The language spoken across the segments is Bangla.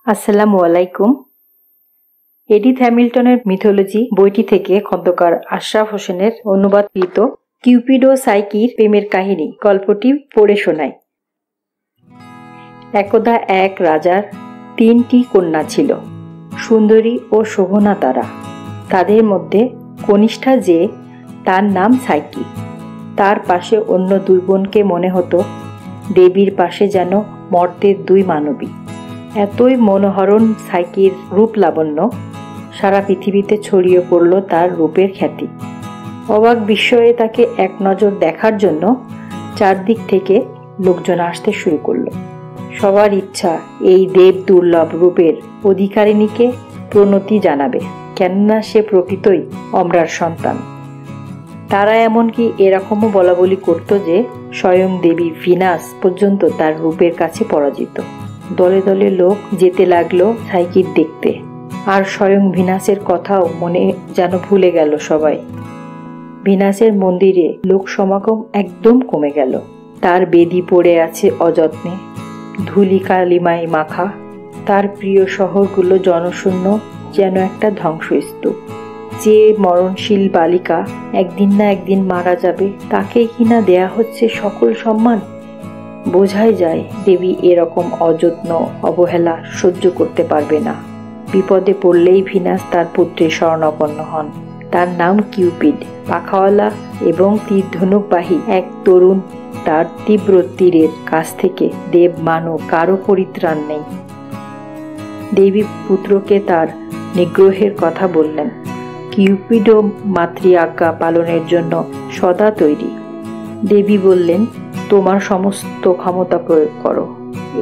আসসালামু আলাইকুম। এডিথ হ্যামিল্টনের মিথোলজি বইটি থেকে খন্দকার আশরাফ হোসেনের অনুবাদকৃত কিউপিড ও সাইকির প্রেমের কাহিনী গল্পটি পড়ে শোনায়। একদা এক রাজার 3টি কন্যা ছিল, সুন্দরী ও শোভনা তারা। তাদের মধ্যে কনিষ্ঠা যে, তার নাম সাইকি। তার পাশে অন্য 2 বোনকে মনে হতো দেবীর পাশে যেন মর্তের 2 মানবী। এতই মনোহরণ সাইকির রূপ লাবণ্য, সারা পৃথিবীতে ছড়িয়ে পড়ল তার রূপের খ্যাতি। অবাক বিস্ময়ে তাকে এক নজর দেখার জন্য চারদিক থেকে লোকজন আসতে শুরু করল। সবার ইচ্ছা এই দেব দুর্লভ রূপের অধিকারিণীকে প্রণতি জানাবে, কেননা সে প্রকৃতই অমরার সন্তান। তারা এমনকি এরকমও বলা বলি করত যে স্বয়ং দেবী ভিনাস পর্যন্ত তার রূপের কাছে পরাজিত। দলে দলে লোক যেতে লাগলো সাইকির দেখতে, আর স্বয়ং ভিনাসের কথাও মনে যেন ভুলে গেল সবাই। ভিনাসের মন্দিরে লোক সমাগম একদম কমে গেল। তার বেদি পড়ে আছে অযত্নে, ধুলি কালিমায় মাখা। তার প্রিয় শহরগুলো জনশূন্য, যেন একটা ধ্বংসস্তূপ। যে মরণশীল বালিকা একদিন না একদিন মারা যাবে, তাকেই কিনা দেয়া হচ্ছে সকল সম্মান। বোঝাই যায় দেবী এরকম অযত্ন অবহেলা সহ্য করতে পারবে না। বিপদে পড়লেই ভিনাস তার পুত্রের শরণাপন্ন হন। তার নাম কিউপিড, পাখাওয়ালা এবং তীর ধনুকবাহী এক তরুণ। তার তীব্র তীরের কাছ থেকে দেব মানব কারো পরিত্রাণ নেই। দেবী পুত্রকে তার নিগ্রহের কথা বললেন। কিউপিডও মাতৃ আজ্ঞা পালনের জন্য সদা তৈরি। দেবী বললেন, তোমার সমস্ত ক্ষমতা প্রয়োগ করো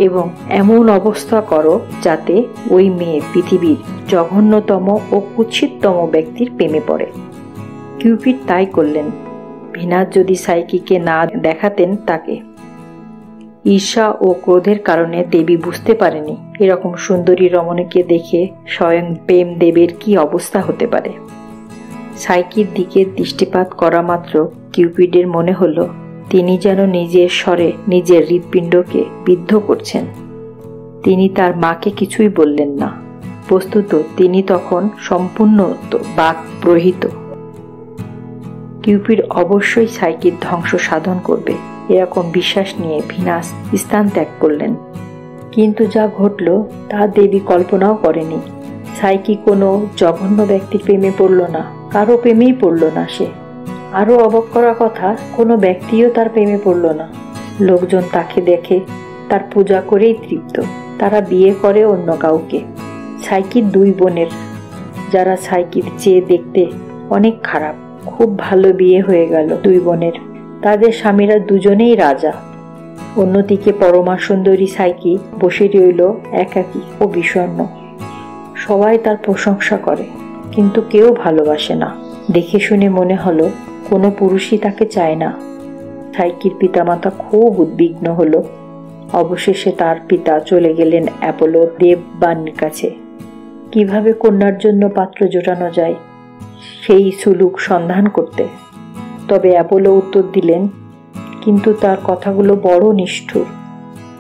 এবং এমন অবস্থা করো যাতে ওই মেয়ে পৃথিবীর জঘন্যতম ও কুৎসিততম ব্যক্তির প্রেমে পড়ে। কিউপিড তাই করলেন। ভিনাস যদি সাইকিকে না দেখাতেন তাকে। ঈর্ষা ও ক্রোধের কারণে দেবী বুঝতে পারেনি এরকম সুন্দরী রমণীকে দেখে স্বয়ং প্রেম দেবের কি অবস্থা হতে পারে। সাইকির দিকে দৃষ্টিপাত করা মাত্র কিউপিডের মনে হলো তিনি যেন নিজের স্বরে নিজের হৃৎপিণ্ডকে বিদ্ধ করছেন। তিনি তার মাকে কিছুই বললেন না। বস্তুত তিনি তখন সম্পূর্ণ বাক্-প্রহিত। কিউপিড অবশ্যই সাইকির ধ্বংস সাধন করবে এরকম বিশ্বাস নিয়ে ভিনাস স্থান ত্যাগ করলেন। কিন্তু যা ঘটল তা দেবী কল্পনাও করেনি। সাইকি কোনো জঘন্য ব্যক্তির প্রেমে পড়ল না, কারো প্রেমেই পড়ল না সে। আরো অবাক করা কথা, কোনো ব্যক্তিও তার প্রেমে পড়ল না। লোকজন তাকে দেখে তার পূজা করেই তৃপ্ত। তারা বিয়ে করে অন্য কাউকে। সাইকির 2 বোনের, যারা সাইকির চেয়ে দেখতে অনেক খারাপ, খুব ভালো বিয়ে হয়ে গেল 2 বোনের। তাদের স্বামীরা দুজনেই রাজা। অন্যদিকে পরমা সুন্দরী সাইকি বসে রইল একাকী ও বিষণ্ণ। সবাই তার প্রশংসা করে, কিন্তু কেউ ভালোবাসে না। দেখে শুনে মনে হলো কোনো পুরুষই তাকে চায় না। সাইকির পিতামাতা খুব উদ্বিগ্ন হলো। অবশেষে তার পিতা চলে গেলেন অ্যাপোলো দেববাণীর কাছে। কিভাবে কন্যার জন্য পাত্র জোটানো যায় সেই সুলুক সন্ধান করতে। তবে অ্যাপোলো উত্তর দিলেন, কিন্তু তার কথাগুলো বড় নিষ্ঠুর।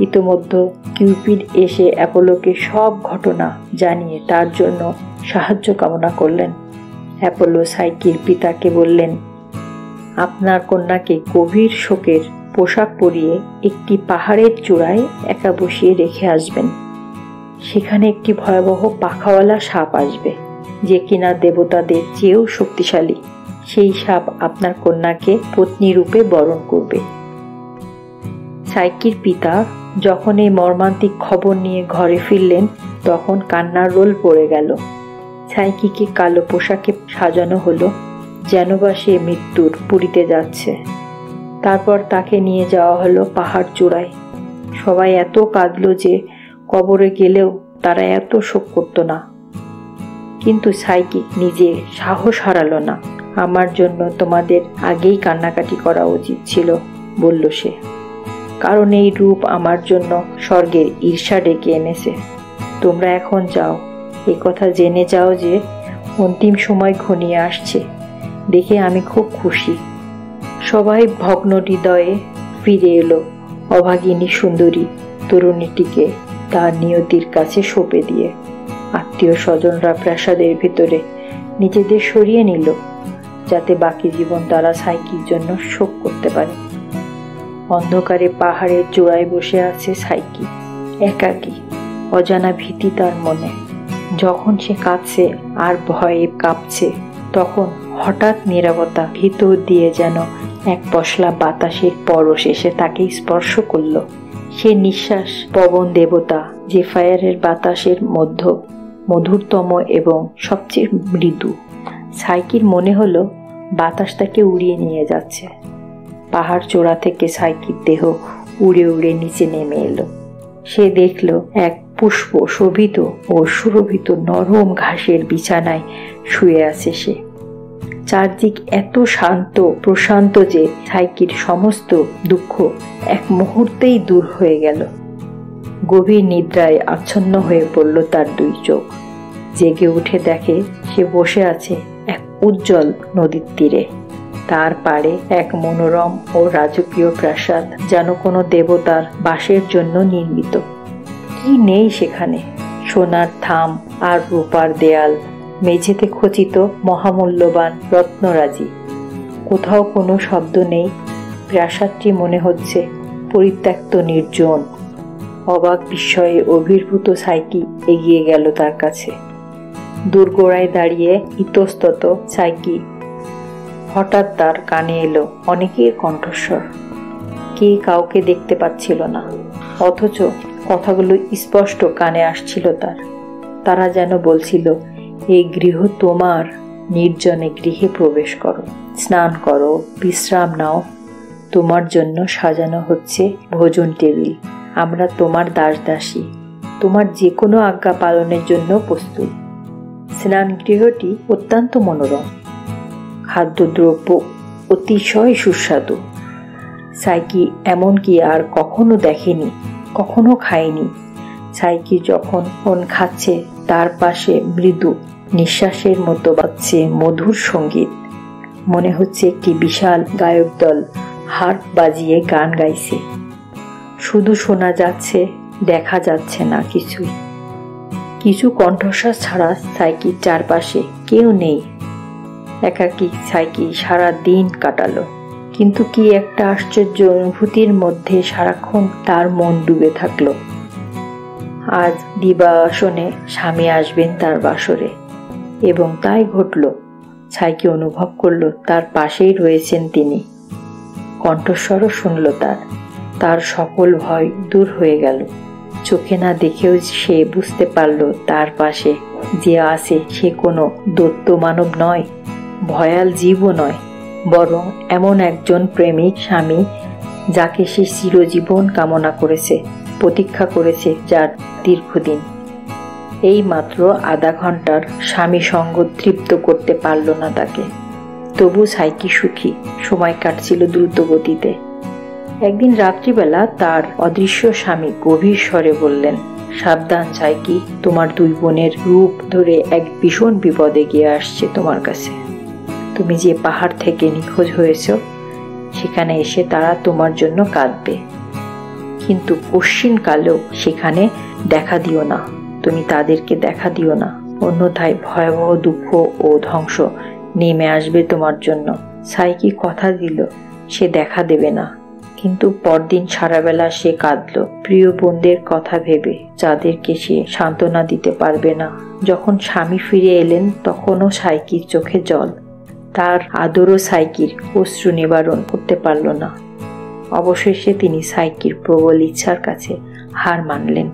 ইতোমধ্যে কিউপিড এসে অ্যাপোলোকে সব ঘটনা জানিয়ে তার জন্য সাহায্য কামনা করলেন। অ্যাপোলো সাইকির পিতাকে বললেন, আপনার কন্যাকে গভীর শোকের পোশাক পরিয়ে একটি পাহাড়ের চূড়ায় একা বসিয়ে রেখে আসবেন। সেখানে একটি ভয়াবহ পাখাওয়ালা সাপ আসবে, যে কিনা দেবতাদের চেয়েও শক্তিশালী। সেই সাপ আপনার কন্যাকে পত্নী রূপে বরণ করবে। সাইকির পিতা যখন এই মর্মান্তিক খবর নিয়ে ঘরে ফিরলেন, তখন কান্নার রোল পড়ে গেল। সাইকিকে কালো পোশাকে সাজানো হলো, যেন বা সে মৃত্যুর পুরীতে যাচ্ছে। তারপর তাকে নিয়ে যাওয়া হলো পাহাড় চূড়ায়। সবাই এত কাঁদল যে কবরে গেলেও তারা এত শোক করত না। কিন্তু সাইকি নিজে সাহস হারালো না। আমার জন্য তোমাদের আগেই কান্নাকাটি করা উচিত ছিল, বলল সে, কারণ এই রূপ আমার জন্য স্বর্গের ঈর্ষা ডেকে এনেছে। তোমরা এখন যাও, এই কথা জেনে যাও যে অন্তিম সময় ঘনিয়ে আসছে। দেখে আমি খুব খুশি। সবাই ভগ্ন হৃদয়ে ফিরে এলো অভাগিনী সুন্দরী তরুণীটিকে তার নিয়তির কাছে সঁপে দিয়ে আত্মীয় স্বজনরা প্রাসাদের ভেতরে নিজেদের সরিয়ে নিল, যাতে বাকি জীবন তারা সাইকির জন্য শোক করতে পারে। অন্ধকারে পাহাড়ের চূড়ায় বসে আছে সাইকি, একাকী। অজানা ভীতি তার মনে। যখন সে কাঁদছে আর ভয়ে কাঁপছে, তখন হঠাৎ নীরবতা ভিতর দিয়ে যেন এক পশলা বাতাসের পরশ এসে তাকে স্পর্শ করল। সে নিঃশ্বাস পবন দেবতা, যে ফায়ারের বাতাসের মধুরতম এবং সবচেয়ে মৃদু। সাইকির মনে হলো বাতাস তাকে উড়িয়ে নিয়ে যাচ্ছে। পাহাড় চূড়া থেকে সাইকির দেহ উড়ে উড়ে নিচে নেমে এলো। সে দেখল এক পুষ্প শোভিত ও সুরভিত নরম ঘাসের বিছানায় শুয়ে আছে সে। চারদিক এত শান্ত প্রশান্ত যে সাইকির সমস্ত দুঃখ এক মুহূর্তেই দূর হয়ে গেল। গভীর নিদ্রায় আচ্ছন্ন হয়ে পড়ল তার দুই চোখ। জেগে উঠে দেখে সে বসে আছে এক উজ্জ্বল নদীর তীরে। তার পাড়ে এক মনোরম ও রাজকীয় প্রাসাদ, যেন কোনো দেবতার বাসের জন্য নির্মিত। কি নেই সেখানে? সোনার থাম আর রূপার দেয়াল, মেঝেতে খচিত মহামূল্যবান রত্নরাজি। কোথাও কোনো শব্দ নেই। প্রাসাদটি মনে হচ্ছে পরিত্যক্ত, নির্জন। অবাক বিস্ময়ে অভিভূত সাইকি এগিয়ে গেল তার কাছে। দোরগোড়ায় দাঁড়িয়ে ইতস্তত সাইকি। হঠাৎ তার কানে এলো অনেকের কণ্ঠস্বর। কে কাউকে দেখতে পাচ্ছিল না, অথচ কথাগুলো স্পষ্ট কানে আসছিল তার। তারা যেন বলছিল, এই গৃহ তোমার, নির্জনে গৃহে প্রবেশ করো, স্নান করো, বিশ্রাম নাও। তোমার জন্য সাজানো হচ্ছে ভোজন টেবিল। আমরা তোমার দাসদাসী, তোমার যে কোনো আজ্ঞা পালনের জন্য প্রস্তুত। স্নান গৃহটি অত্যন্ত মনোরম, খাদ্যদ্রব্য অতিশয় সুস্বাদু। সাইকি এমনকি আর কখনো দেখেনি, কখনো খায়নি। সাইকি যখন খাচ্ছে, তার পাশে মৃদু নিঃশ্বাসের মতো বাজছে মধুর সঙ্গীত। মনে হচ্ছে একটি বিশাল গায়ক দল হার্প বাজিয়ে গান গাইছে। শুধু শোনা যাচ্ছে, দেখা যাচ্ছে না কিছুই। কিছু কণ্ঠস্বর ছাড়া সাইকির চারপাশে কেউ নেই। একাকী সাইকি সারা দিন কাটালো, কিন্তু কি একটা আশ্চর্য অনুভূতির মধ্যে সারাক্ষণ তার মন ডুবে থাকলো। আজ দিবাসনে স্বামী আসবেন তার বাসরে, এবং তাই ঘটল। সাইকি অনুভব করল তার পাশেই রয়েছেন তিনি। কণ্ঠস্বরও শুনল তার সকল ভয় দূর হয়ে গেল। চোখে না দেখেও সে বুঝতে পারল তার পাশে যে আছে সে কোনো দৈত্য মানব নয়, ভয়াল জীবও নয়, বরং এমন একজন প্রেমিক স্বামী যাকে সে চিরজীবন কামনা করেছে, প্রতীক্ষা করেছে, যার দীর্ঘদিন। এই মাত্র আধা ঘন্টার স্বামী সঙ্গ তৃপ্ত করতে পারল না তাকে। তবু সাইকি সুখী। সময় কাটছিল দ্রুত গতিতে। একদিন রাত্রিবেলা তার অদৃশ্য স্বামী গভীর স্বরে বললেন, সাবধান সাইকি, তোমার দুই বোনের রূপ ধরে এক ভীষণ বিপদে গিয়ে আসছে তোমার কাছে। তুমি যে পাহাড় থেকে নিখোঁজ হয়েছ, সেখানে এসে তারা তোমার জন্য কাঁদবে, কিন্তু কশ্চিন কালেও সেখানে দেখা দিও না। তুমি তাদেরকে দেখা দিও না, অন্যথায় ভয়াবহ দুঃখ ও ধ্বংস নেমে আসবে তোমার জন্য। সাইকি কথা দিল সে দেখা দেবে না, কিন্তু পরদিন সারাবেলা সে কাঁদল প্রিয় বোনদের কথা ভেবে, যাদেরকে সে সান্ত্বনা দিতে পারবে না। যখন স্বামী ফিরে এলেন, তখনও সাইকির চোখে জল। তার আদরও সাইকির অশ্রু নিবারণ করতে পারল না। অবশেষে তিনি সাইকির প্রবল ইচ্ছার কাছে হার মানলেন।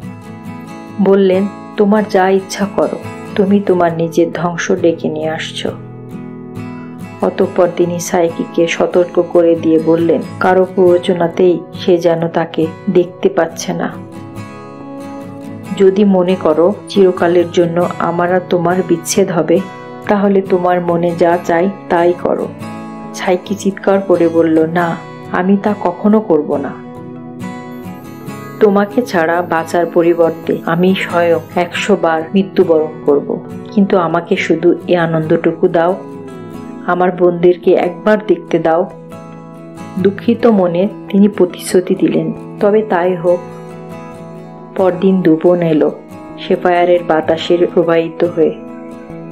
বললেন, তোমার যা ইচ্ছা করো, তুমি তোমার নিজের ধ্বংস ডেকে নিয়ে আসছো। অতঃপর তিনি সাইকিকে সতর্ক করে দিয়ে বললেন, কারো প্ররোচনাতেই সে যেন তাকে দেখতে পাচ্ছে না। যদি মনে করো চিরকালের জন্য আমার আর তোমার বিচ্ছেদ হবে, তাহলে তোমার মনে যা চাই তাই করো। সাইকি চিৎকার করে বলল, না, আমি তা কখনো করব না। তোমাকে ছাড়া বাঁচার পরিবর্তে আমি স্বয়ং 100 বার মৃত্যুবরণ করব, কিন্তু আমাকে শুধু এই আনন্দটুকু দাও, আমার বোনদেরকে একবার দেখতে দাও। দুঃখিত মনে তিনি প্রতিশ্রুতি দিলেন, তবে তাই হোক। পরদিন দুপুন এলো সেফায়ারের বাতাসে প্রবাহিত হয়ে।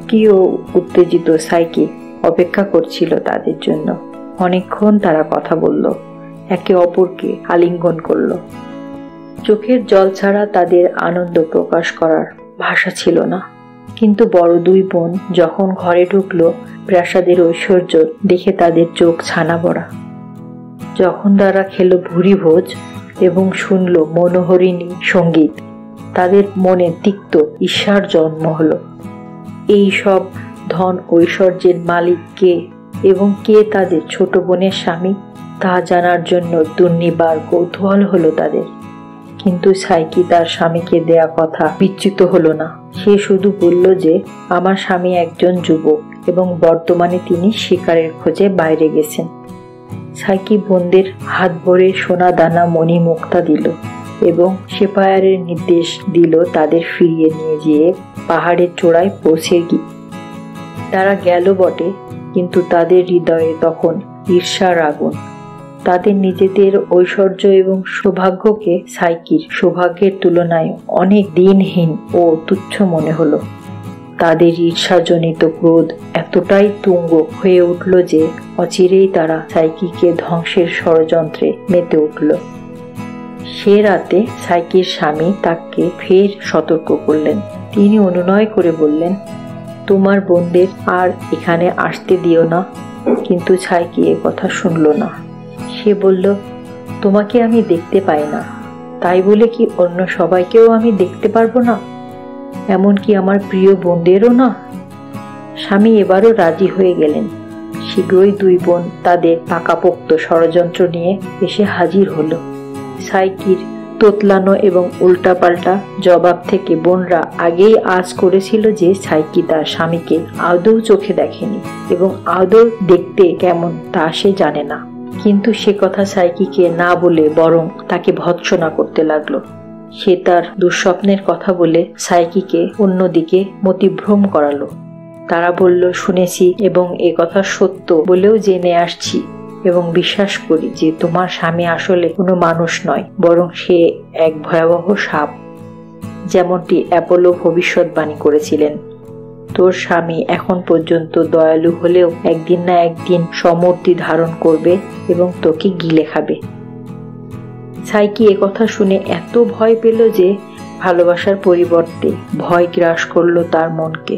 কি ও উত্তেজিত সাইকি অপেক্ষা করছিল তাদের জন্য। অনেকক্ষণ তারা কথা বলল, একে অপরকে আলিঙ্গন করল। চোখের জল ছাড়া তাদের আনন্দ প্রকাশ করার ভাষা ছিল না। কিন্তু বড় দুই বোন যখন ঘরে ঢুকলো, প্রাসাদের ঐশ্বর্য দেখে তাদের চোখ ছানা বড়া। যখন তারা খেলো ভুরি ভোজ এবং শুনল মনোহরিণী সঙ্গীত, তাদের মনে তিক্ত ঈর্ষার জন্ম হলো। এই সব ধন ঐশ্বর্যের মালিক কে এবং কে তাদের ছোট বোনের স্বামী, তা জানার জন্য দুর্নিবার কৌতূহল হলো তাদের। কিন্তু সাইকি তার স্বামীকে দেয়া কথা বিচ্যুত হলো না। সে শুধু বলল যে আমার স্বামী একজন যুবক এবং বর্তমানে তিনি শিকারের খোঁজে বাইরে গেছেন। সাইকি বোনদের হাত ভরে সোনা দানা মণি মুক্তা দিল এবং সেফায়ারের নির্দেশ দিল তাদের ফিরিয়ে নিয়ে যেয়ে পাহাড়ের চূড়ায় পৌঁছে গিয়ে। তারা গেল বটে, কিন্তু তাদের হৃদয়ে তখন ঈর্ষার আগুন। তাদের নিজেদের ঐশ্বর্য এবং সৌভাগ্যকে সাইকির সৌভাগ্যের তুলনায় অনেক দিনহীন ও তুচ্ছ মনে হলো। তাদের ঈর্ষাজনিত ক্রোধ এতটাই তুঙ্গ হয়ে উঠল যে অচিরেই তারা সাইকিকে ধ্বংসের ষড়যন্ত্রে মেতে উঠল। সে রাতে সাইকির স্বামী তাকে ফের সতর্ক করলেন। তিনি অনুনয় করে বললেন, তোমার বোনদের আর এখানে আসতে দিও না। কিন্তু সাইকি এ কথা শুনল না। সে বলল, তোমাকে আমি দেখতে পাই না, তাই বলে কি অন্য সবাইকেও আমি দেখতে পারবো না? এমনকি আমার প্রিয় বোনদেরও না? স্বামী এবারও রাজি হয়ে গেলেন। শীঘ্রই দুই বোন তাদের পাকাপোক্ত ষড়যন্ত্র নিয়ে এসে হাজির হলো। সাইকির তোতলানো এবং উল্টাপাল্টা জবাব থেকে বোনরা আগেই আজ করেছিল যে সাইকি তার স্বামীকে আদৌ চোখে দেখেনি এবং আদৌ দেখতে কেমন তা সে জানে না। কিন্তু সে কথা সাইকিকে না বলে বরং তাকে ভৎসনা করতে লাগলো। সে তার দুঃস্বপ্নের কথা বলে সাইকিকে অন্যদিকে মতিভ্রম করালো। তারা বলল, শুনেছি এবং এ কথা সত্য বলেও জেনে আসছি এবং বিশ্বাস করি যে তোমার স্বামী আসলে কোনো মানুষ নয়, বরং সে এক ভয়াবহ সাপ। যেমনটি অ্যাপোলো ভবিষ্যৎবাণী করেছিলেন, তোর স্বামী এখন পর্যন্ত দয়ালু হলেও একদিন না একদিন সমূর্তি ধারণ করবে এবং তোকে গিলে খাবে। সাইকি একথা শুনে এত ভয় পেল যে ভালোবাসার পরিবর্তে ভয় গ্রাস করলো তার মনকে।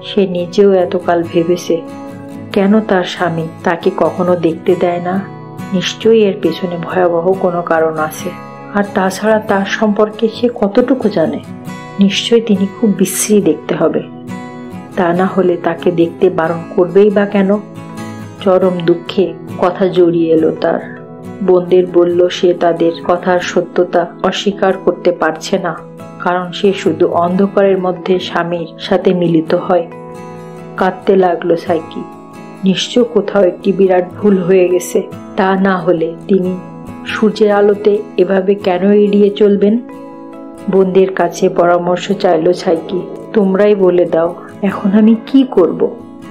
সে নিজেও এতকাল ভেবেছে কেন তার স্বামী তাকে কখনো দেখতে দেয় না। নিশ্চয়ই এর পেছনে ভয়াবহ কোনো কারণ আছে। আর তাছাড়া তার সম্পর্কে সে কতটুকু জানে? নিশ্চয়ই তিনি খুব বিশ্রী দেখতে হবে, তা না হলে তাকে দেখতে বারণ করবেই বা কেন? চরম দুঃখে কথা জড়িয়ে এলো তার। বোনদের বলল সে তাদের কথার সত্যতা অস্বীকার করতে পারছে না, কারণ সে শুধু অন্ধকারের মধ্যে স্বামীর সাথে মিলিত হয়। কাঁদতে লাগলো সাইকি। নিশ্চয় কোথাও একটি বিরাট ভুল হয়ে গেছে, তা না হলে তিনি সূর্যের আলোতে এভাবে কেন এড়িয়ে চলবেন? বোনদের কাছে পরামর্শ চাইলো সাইকি, তোমরাই বলে দাও এখন আমি কি করব?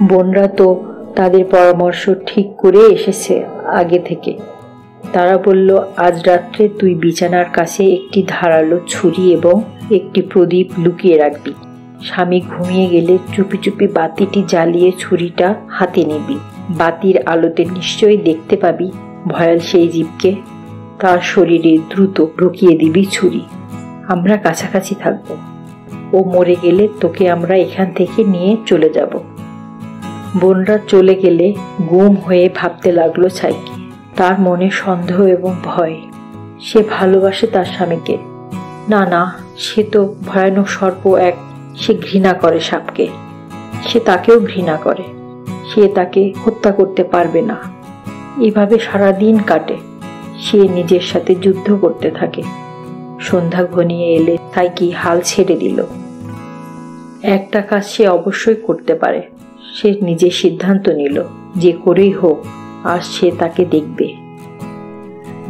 বোনরা তো তাদের পরামর্শ ঠিক করে এসেছে আগে থেকে। তারা বলল, আজ রাত্রে তুই বিছানার কাছে একটি ধারালো ছুরি এবং একটি প্রদীপ লুকিয়ে রাখবি। স্বামী ঘুমিয়ে গেলে চুপি চুপি বাতিটি জ্বালিয়ে ছুরিটা হাতে নিবি। বাতির আলোতে নিশ্চয়ই দেখতে পাবি ভয়াল সেই জীবকে। তার শরীরে দ্রুত ঢুকিয়ে দিবি ছুরি। আমরা কাছাকাছি থাকবো। ও মরে গেলে তোকে আমরা এখান থেকে নিয়ে চলে যাব। বোনরা চলে গেলে গুম হয়ে ভাবতে লাগলো সাইকি। তার মনে সন্দেহ এবং ভয়। সে ভালোবাসে তার স্বামীকে। না না, সে তো ভয়ানক সর্প এক। সে ঘৃণা করে সাপকে। সে তাকেও ঘৃণা করে। সে তাকে হত্যা করতে পারবে না। এভাবে সারাদিন কাটে। সে নিজের সাথে যুদ্ধ করতে থাকে। সন্ধ্যা ঘনিয়ে এলে সাইকি হাল ছেড়ে দিল। একটা কাজ সে অবশ্যই করতে পারে। সে নিজের সিদ্ধান্ত নিল, যে করেই হোক আজ সে তাকে দেখবে।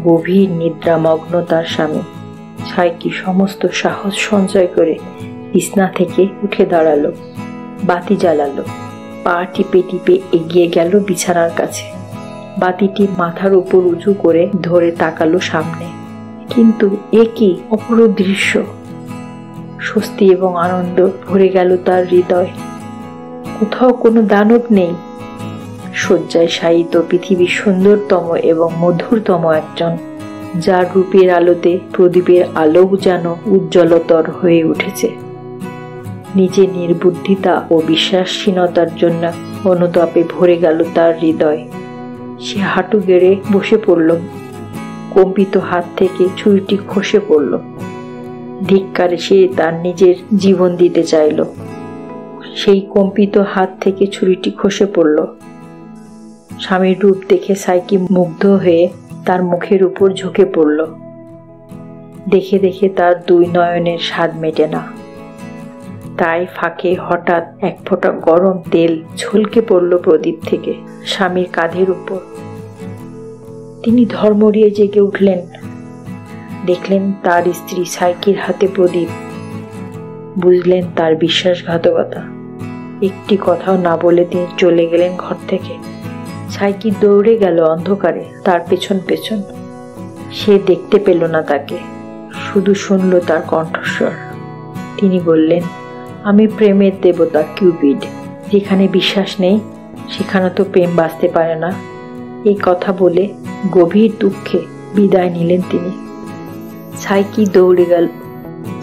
গভীর নিদ্রামগ্ন তার স্বামী। সাইকি সমস্ত সাহস সঞ্চয় করে বিছনা থেকে উঠে দাঁড়ালো, বাতি জ্বালালো, পা টিপে টিপে এগিয়ে গেল বিছানার কাছে। বাতিটি মাথার উপর উঁচু করে ধরে তাকালো সামনে। কিন্তু এ কি অপরূপ দৃশ্য! স্বস্তি এবং আনন্দ ভরে গেল তার হৃদয়। কোথাও কোনো দানব নেই। শয্যায় শায়িত পৃথিবীর সুন্দরতম এবং মধুরতম একজন, যার রূপের আলোতে প্রদীপের আলোক যেন উজ্জ্বলতর হয়ে উঠেছে। নিজের নির্বুদ্ধিতা ও বিশ্বাসহীনতার জন্য অনুতাপে ভরে গেল তার হৃদয়। সে হাঁটু গেড়ে বসে পড়ল। কম্পিত হাত থেকে ছুরিটি খসে পড়ল। ধিক্কারে সে তার নিজের জীবন দিতে চাইল। সেই কম্পিত হাত থেকে ছুরিটি খসে পড়ল। স্বামীর রূপ দেখে সাইকি মুগ্ধ হয়ে তার মুখের উপর ঝুঁকে পড়ল। দেখে দেখে তার দুই নয়নের স্বাদ মেটে না। তাই ফাঁকে হঠাৎ এক ফোঁটা গরম তেল ছলকে পড়ল প্রদীপ থেকে স্বামীর কাঁধের উপর। তিনি ধর্মরিয়ে জেগে উঠলেন। দেখলেন তার স্ত্রী সাইকির হাতে প্রদীপ। বুঝলেন তার বিশ্বাসঘাতকতা। একটি কথাও না বলে তিনি চলে গেলেন ঘর থেকে। সাইকি দৌড়ে গেল অন্ধকারে তার পেছন পেছন। সে দেখতে পেল না তাকে, শুধু শুনল তার কণ্ঠস্বর। তিনি বললেন, আমি প্রেমের দেবতা কিউপিড। যেখানে বিশ্বাস নেই সেখানে তো প্রেম বাঁচতে পারে না। এই কথা বলে গভীর দুঃখে বিদায় নিলেন তিনি। সাইকি দৌড়ে গেল।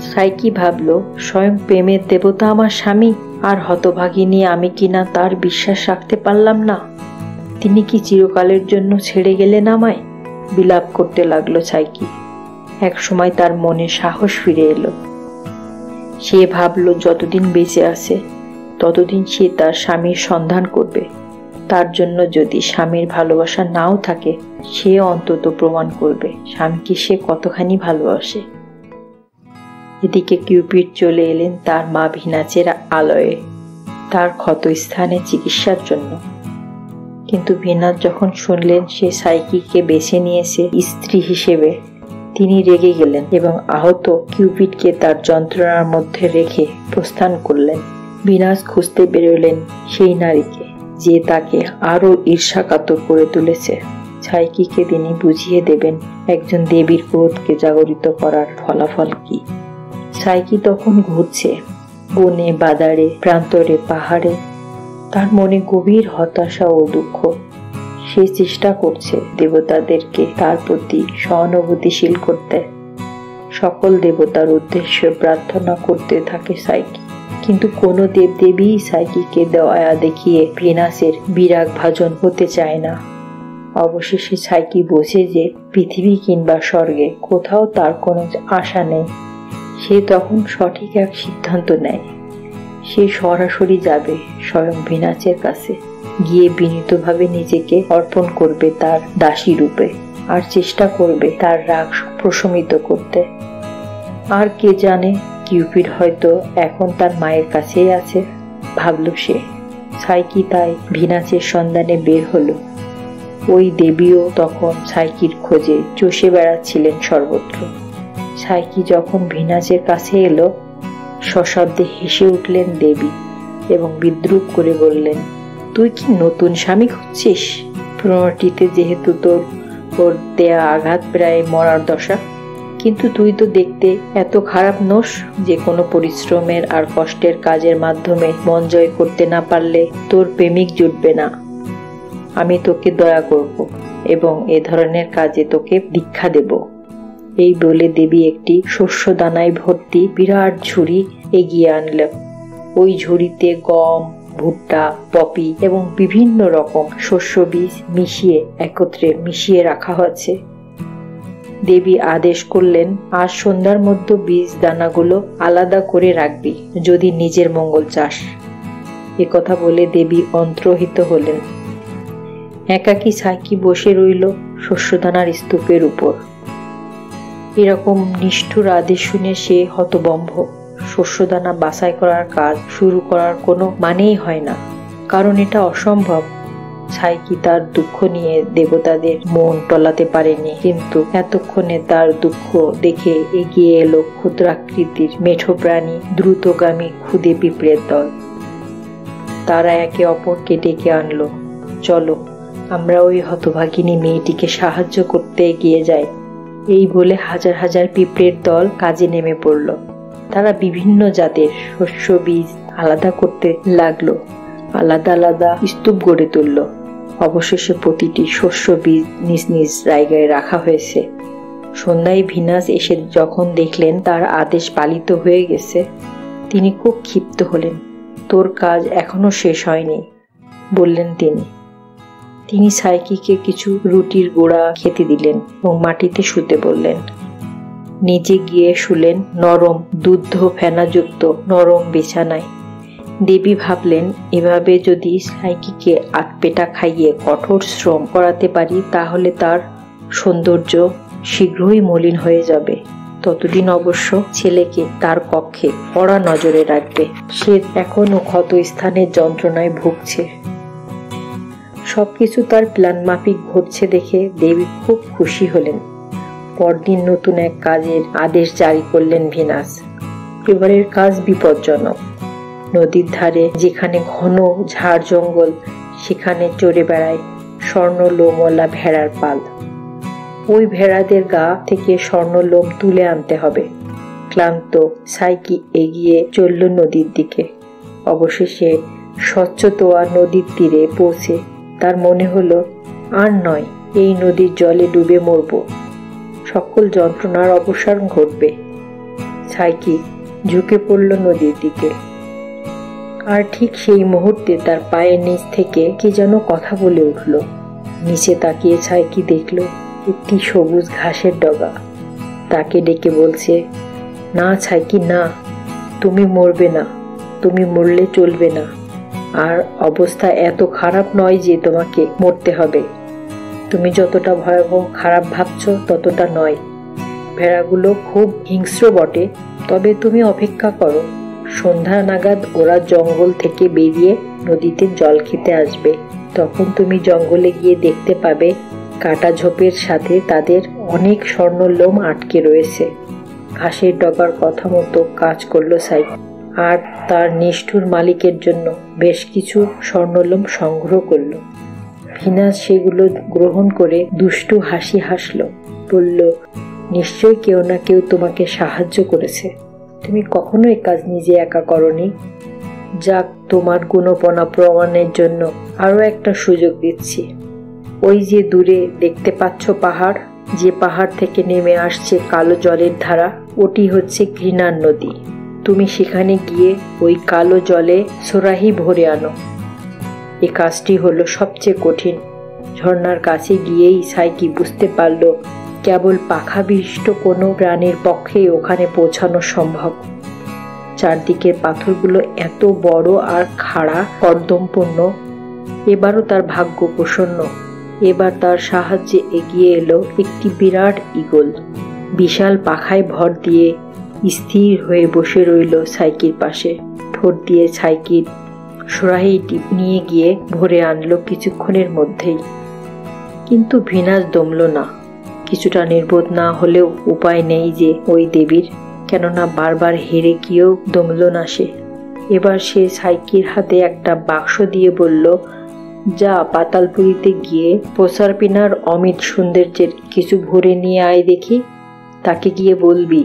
সাইকি ভাবল, স্বয়ং প্রেমের দেবতা আমার স্বামী, আর হতভাগিনী আমি কিনা তার বিশ্বাস রাখতে পারলাম না। তিনি কি চিরকালের জন্য ছেড়ে গেলেন আমায়? বিলাপ করতে লাগলো সাইকি। এক সময় তার মনে সাহস ফিরে এলো। সে ভাবল, যতদিন বেঁচে আছে ততদিন সে তার স্বামীর সন্ধান করবে। তার জন্য যদি স্বামীর ভালোবাসা নাও থাকে, সে অন্তত প্রমাণ করবে স্বামীকে সে কতখানি ভালোবাসে। এদিকে কিউপিড চলে এলেন তার মা ভিনাচের আলয়ে তার ক্ষত স্থানে চিকিৎসার জন্য। কিন্তু ভিনাচ যখন শুনলেন সে সাইকিকে বেছে নিয়েছে স্ত্রী হিসেবে, তিনি রেগে গেলেন এবং আহত কিউপিডকে তার যন্ত্রণার মধ্যে রেখে প্রস্থান করলেন। ভিনাচ খুঁজতে বেরোলেন সেই নারীকে, যে তাকে আরো ঈর্ষাকাতর করে তুলেছে। সাইকিকে তিনি বুঝিয়ে দেবেন একজন দেবীর ক্রোধকে জাগরিত করার ফলাফল কি। সাইকি তখন ঘুরছে বনে, বাজারে, প্রান্তরে, পাহাড়ে। তার মনে গভীর হতাশা ও দুঃখ। সে চেষ্টা করছে দেবতাদেরকে তার প্রতি সহানুভূতিশীল করতে। সকল দেবতার উদ্দেশ্যে প্রার্থনা করতে থাকে সাইকি, কিন্তু কোনো দেবদেবী সাইকিকে দয়া দেখিয়ে ভিনাসের বিরাগ ভাজন হতে চায় না। অবশেষে সাইকি বোঝে যে পৃথিবী কিংবা স্বর্গে কোথাও তার কোনো আশা নেই। সে তখন সঠিক এক সিদ্ধান্ত নেয়। সে সরাসরি যাবে স্বয়ং ভিনাচের কাছে, গিয়ে বিনীতভাবে নিজেকে অর্পণ করবে তার দাসী রূপে, আর চেষ্টা করবে তার রাগ প্রশমিত করতে। আর কে জানে, কিউপিড হয়তো এখন তার মায়ের কাছেই আছে, ভাবল সে। সাইকি তাই ভিনাচের সন্ধানে বের হলো। ওই দেবীও তখন সাইকির খোঁজে চষে বেড়াচ্ছিলেন সর্বত্র। সাইকি যখন ভিনাচের কাছে এলো, সশব্দে হেসে উঠলেন দেবী এবং বিদ্রূপ করে বললেন, তুই কি নতুন স্বামী খুঁজছিস? পুরনোটিতে যেহেতু ওর দেয়া আঘাত প্রায় মরার দশা, কিন্তু তুই তো দেখতে এত খারাপ নোস যে কোনো পরিশ্রমের আর কষ্টের কাজের মাধ্যমে মন জয় করতে না পারলে তোর প্রেমিক জুটবে না। আমি তোকে দয়া করব এবং এ ধরনের কাজে তোকে দীক্ষা দেব। এই বলে দেবী একটি শস্য দানায় ভর্তি বিরাট ঝুড়ি এগিয়ে আনল। ওই ঝুড়িতে গম, ভুট্টা, পপি এবং বিভিন্ন রকম শস্য বীজ একত্রে মিশিয়ে রাখা হয়েছে। দেবী আদেশ করলেন, আজ সন্ধ্যার মধ্যে বীজ দানাগুলো আলাদা করে রাখবি যদি নিজের মঙ্গল চাস। একথা বলে দেবী অন্তর্হিত হলেন। একাকী সাইকি বসে রইল শস্যদানার স্তূপের উপর। এরকম নিষ্ঠুর আদেশ শুনে সে হতবম্ব। শস্যদানা বাছাই করার কাজ শুরু করার কোনো মানেই হয় না, কারণ এটা অসম্ভব। সাইকি তার দুঃখ নিয়ে দেবতাদের মন টলাতে পারেনি, কিন্তু এতক্ষণে তার দুঃখ দেখে এগিয়ে এলো ক্ষুদ্রাকৃতির মেঠো প্রাণী দ্রুতগামী খুদে পিঁপড়ের দল। তারা একে অপরকে ডেকে আনলো, চলো আমরা ওই হতভাগিনী মেয়েটিকে সাহায্য করতে এগিয়ে যাই। এই বলে হাজার হাজার পিঁপড়ের দল কাজে নেমে পড়ল। তারা বিভিন্ন জাতের শস্য বীজ আলাদা করতে লাগলো, আলাদা আলাদা স্তূপ গড়ে তুলল। অবশেষে প্রতিটি শস্য বীজ নিজ নিজ জায়গায় রাখা হয়েছে। সন্ধ্যায় ভিনাস এসে যখন দেখলেন তার আদেশ পালিত হয়ে গেছে, তিনি খুব ক্ষিপ্ত হলেন। তোর কাজ এখনো শেষ হয়নি, বললেন তিনি সাইকিকে কিছু রুটির গোড়া খেতে দিলেন এবং মাটিতে শুতে বললেন। নিজে গিয়ে শুলেন নরম দুগ্ধ ফেনাযুক্ত নরম বিছানায়। দেবী ভাবলেন, এভাবে যদি সাইকিকে আটপেটা খাইয়ে কঠোর শ্রম করাতে পারি তাহলে তার সৌন্দর্য শীঘ্রই মলিন হয়ে যাবে। ততদিন অবশ্য ছেলেকে তার কক্ষে কড়া নজরে রাখবে। সে এখনো ক্ষত স্থানের যন্ত্রণায় ভুগছে। সবকিছু তার প্ল্যান মাফিক ঘটছে দেখে দেবী খুব খুশি হলেন। পরদিন নতুন এক কাজের আদেশ জারি করলেন ভিনাস। এবারের কাজ বিপজ্জনক। নদীর ধারে যেখানে ঘন ঝাড় জঙ্গল, সেখানে চড়ে বেড়ায় স্বর্ণলোমওয়ালা ভেড়ার পাল। ওই ভেড়াদের গা থেকে স্বর্ণলোম তুলে আনতে হবে। ক্লান্ত সাইকি এগিয়ে চলল নদীর দিকে। অবশেষে স্বচ্ছতোয়া নদীর তীরে পৌঁছে তার মনে হলো, আর নয়, এই নদীর জলে ডুবে মরব। সকল যন্ত্রণার অবসান ঘটবে। সাইকি ঝুঁকে পড়ল নদীর দিকে। আর ঠিক সেই মুহূর্তে তার পায়ের নিচ থেকে কে যেন কথা বলে উঠল। নিচে তাকিয়ে সাইকি দেখল একটি সবুজ ঘাসের ডগা। তাকে ডেকে বলছে, না সাইকি না, তুমি মরবে না, তুমি মরলে চলবে না। আর অবস্থা এত খারাপ নয় যে তোমাকে মরতে হবে। তুমি যতটা ভয়াবহ খারাপ ভাবছো ততটা নয়। ভেড়াগুলো খুব হিংস্র বটে, তবে তুমি অপেক্ষা করো। সন্ধ্যা নাগাদ ওরা জঙ্গল থেকে বেরিয়ে নদীতে জল খেতে আসবে। তখন তুমি জঙ্গলে গিয়ে দেখতে পাবে কাটা ঝোপের সাথে তাদের অনেক স্বর্ণলোম আটকে রয়েছে। ঘাসের ডগার কথা মতো কাজ করলো সাইকি, আর তার নিষ্ঠুর মালিকের জন্য বেশ কিছু স্বর্ণলোম সংগ্রহ করলো। ভিনাস সেগুলো গ্রহণ করে দুষ্টু হাসি হাসল, বলল, নিশ্চয় কেউ না কেউ তোমাকে সাহায্য করেছে। তুমি কখনো এই কাজ নিজে একা করনি। যাক, তোমার গুণপনা প্রমাণের জন্য আরো একটা সুযোগ দিচ্ছি। ওই যে দূরে দেখতে পাচ্ছ পাহাড়, যে পাহাড় থেকে নেমে আসছে কালো জলের ধারা, ওটি হচ্ছে ঘৃণার নদী। তুমি সেখানে গিয়ে ওই কালো জলে সোরাহি ভরে আনো। এই কাজটি হলো সবচেয়ে কঠিন। ঝর্ণার কাছে গিয়েই সাইকি বুঝতে পারল কেবল পাখাবিষ্ট কোনো প্রাণীর পক্ষেই ওখানে পৌঁছানো সম্ভব। চারদিকের পাথরগুলো এত বড় আর খাড়া কর্দমপূর্ণ। এবারও তার ভাগ্য প্রসন্ন। এবার তার সাহায্যে এগিয়ে এলো একটি বিরাট ঈগল। বিশাল পাখায় ভর দিয়ে স্থির হয়ে বসে রইল সাইকির পাশে। ঠোঁট দিয়ে সাইকির সোরাহিটি নিয়ে গিয়ে ভরে আনলো কিছুক্ষণের মধ্যেই। কিন্তু ভিনাস দমল না। কিছুটা নির্বোধ না হলেও উপায় নেই যে ওই দেবীর, কেননা বারবার হেরে গিয়েও দমল না সে। এবার সে সাইকির হাতে একটা বাক্স দিয়ে বলল, যা পাতালপুরীতে গিয়ে প্রসারপিনার অমিত সৌন্দর্যের কিছু ভরে নিয়ে আয় দেখি। তাকে গিয়ে বলবি,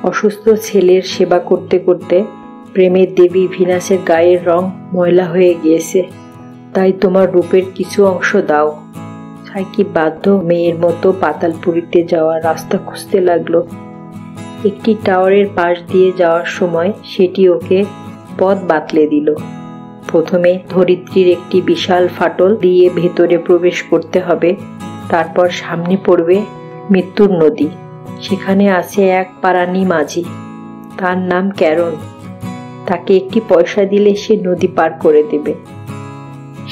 অসুস্থ ছেলের সেবা করতে করতে প্রেমের দেবী ভিনাসের গায়ের রং ময়লা হয়ে গিয়েছে, তাই তোমার রূপের কিছু অংশ দাও। সাইকি বাধ্য মেয়ের মতো পাতালপুরীতে যাওয়ার রাস্তা খুঁজতে লাগলো। একটি টাওয়ারের পাশ দিয়ে যাওয়ার সময় সেটি ওকে পথ বাতলে দিল। প্রথমে ধরিত্রীর একটি বিশাল ফাটল দিয়ে ভেতরে প্রবেশ করতে হবে। তারপর সামনে পড়বে মৃত্যুর নদী। সেখানে আছে এক পারানি মাঝি, তার নাম ক্যারন। তাকে একটি পয়সা দিলে সে নদী পার করে দেবে।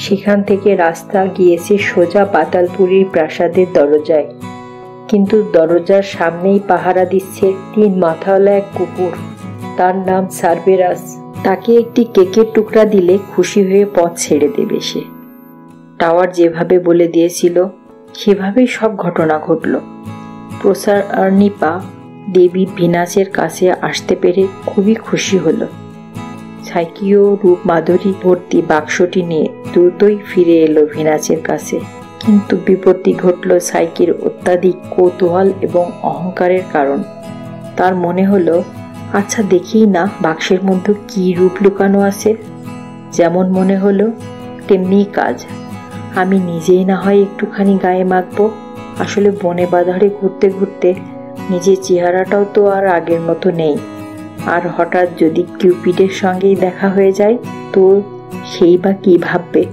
সেখান থেকে রাস্তা গিয়েছে সোজা পাতালপুরীর প্রাসাদের দরজায়। কিন্তু দরজার সামনেই পাহারা দিচ্ছে 3 মাথাওয়ালা এক কুকুর। তার নাম সার্বেরাস। তাকে একটি কেকের টুকরা দিলে খুশি হয়ে পথ ছেড়ে দেবে সে। টাওয়ার যেভাবে বলে দিয়েছিল সেভাবেই সব ঘটনা ঘটল। প্রসারনিপা দেবী ভিনাসের কাছে আসতে পেরে খুবই খুশি হলো। সাইকিও রূপ মাধুরী ভর্তি বাক্সটি নিয়ে দ্রুতই ফিরে এলো ভিনাসের কাছে। কিন্তু বিপত্তি ঘটল সাইকির অত্যাধিক কৌতূহল এবং অহংকারের কারণ। তার মনে হলো আচ্ছা দেখি না বাক্সের মধ্যে কি রূপ লুকানো আছে। যেমন মনে হলো তেমনি কাজ। আমি নিজেই না হয় একটুখানি গায়ে মাখবো। আসলে বনে বাজারে ঘুরতে ঘুরতে নিজের চেহারাটাও তো আর আগের মতো নেই। আর হঠাৎ যদি কিউপিডের সঙ্গেই দেখা হয়ে যায় তো সেই বা কি ভাববে।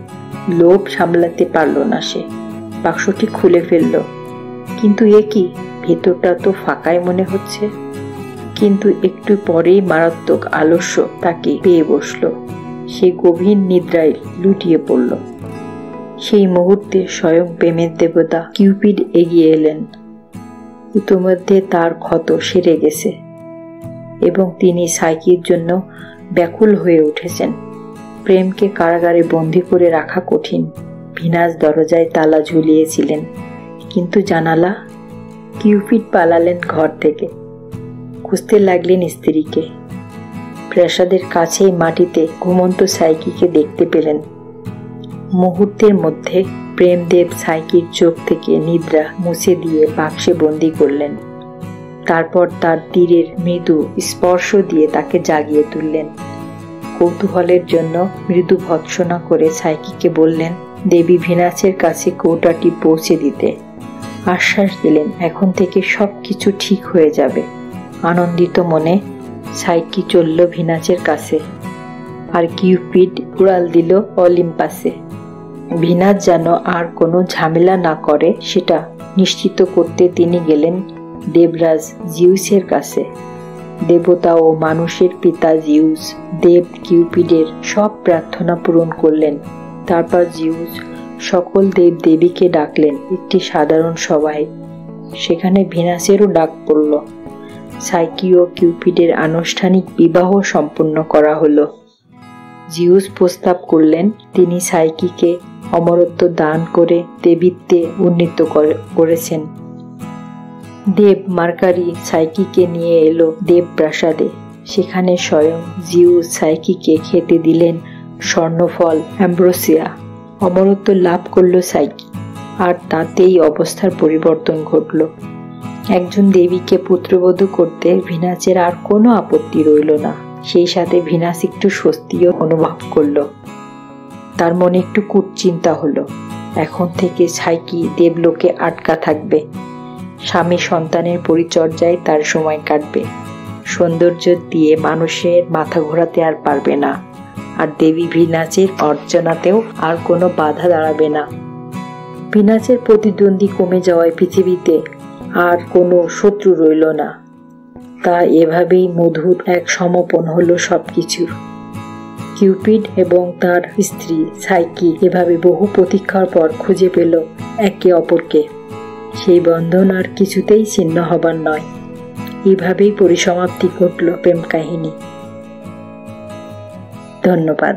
লোভ সামলাতে পারল না সে, বাক্সটি খুলে ফেলল। কিন্তু এ কি, ভেতরটা তো ফাঁকাই মনে হচ্ছে। কিন্তু একটু পরেই মারাত্মক আলস্য তাকে পেয়ে বসল। সে গভীর নিদ্রায় লুটিয়ে পড়ল। সেই মুহূর্তে স্বয়ং প্রেমের দেবতা কিউপিড এগিয়ে এলেন। ইতোমধ্যে তার ক্ষত সেরে গেছে এবং তিনি সাইকির জন্য ব্যাকুল হয়ে উঠেছেন। প্রেমকে কারাগারে বন্দী করে রাখা কঠিন। ভিনাস দরজায় তালা ঝুলিয়েছিলেন, কিন্তু জানালা। কিউপিড পালালেন ঘর থেকে। খুঁজতে লাগলেন স্ত্রীকে। প্রাসাদের কাছেই মাটিতে ঘুমন্ত সাইকিকে দেখতে পেলেন। মুহূর্তের মধ্যে প্রেমদেব সাইকির চোখ থেকে নিদ্রা মুছে দিয়ে বাক্সে বন্দী করলেন। তারপর তার তীরের মৃদু স্পর্শ দিয়ে তাকে জাগিয়ে তুললেন। কৌতূহলের জন্য মৃদু ভৎসনা করে সাইকিকে বললেন দেবী ভিনাসের কাছে কৌটাটি পৌঁছে দিতে। আশ্বাস দিলেন এখন থেকে সবকিছু ঠিক হয়ে যাবে। আনন্দিত মনে সাইকি চলল ভিনাসের কাছে, আর কিউপিড উড়াল দিল অলিম্পাসে। ভিনাস যেন আর কোনো ঝামেলা না করে সেটা নিশ্চিত করতে তিনি গেলেন দেবরাজ জিউসের কাছে। দেবতা ও মানুষের পিতা জিউস দেব কিউপিডের সব প্রার্থনা পূরণ করলেন। তারপর জিউস সকল দেব দেবীকে ডাকলেন একটি সাধারণ সভায়। সেখানে ভিনাসেরও ডাক পড়ল। সাইকি ও কিউপিডের আনুষ্ঠানিক বিবাহ সম্পন্ন করা হলো। জিউস প্রস্তাব করলেন তিনি সাইকিকে অমরত্ব দান করে দেবীত্বে উন্নীত করেছেন। দেব মার্কারি সাইকিকে নিয়ে এলো দেব প্রাসাদে। সেখানে স্বয়ং জিউস সাইকিকে খেতে দিলেন স্বর্ণফল অ্যাম্ব্রোসিয়া। অমরত্ব লাভ করল সাইকি, আর তাতেই অবস্থার পরিবর্তন ঘটল। একজন দেবীকে পুত্রবধূ করতে ভিনাসের আর কোনো আপত্তি রইল না। সেই সাথে ভিনাস একটু স্বস্তিও অনুভব করল। তার মনে একটু কুৎচিন্তা হলো। এখন থেকে সাইকি দেবলোকে আটকা থাকবে। স্বামী সন্তানের পরিচর্যায় তার সময় কাটবে। সৌন্দর্য দিয়ে মানুষের মাথা ঘোরাতে আর পারবে না। আর দেবী ভিনাসের অর্চনাতেও আর কোনো বাধা দাঁড়াবে না। ভিনাসের প্রতিদ্বন্দ্বী কমে যাওয়ায় পৃথিবীতে আর কোনো শত্রু রইল না। তা এভাবেই মধুর এক সমাপন হলো সবকিছুর। কিউপিড এবং তার স্ত্রী সাইকি এভাবে বহু প্রতীক্ষার পর খুঁজে পেল একে অপরকে। সেই বন্ধন আর কিছুতেই ছিন্ন হবার নয়। এইভাবেই পরিসমাপ্তি ঘটল প্রেম কাহিনী। ধন্যবাদ।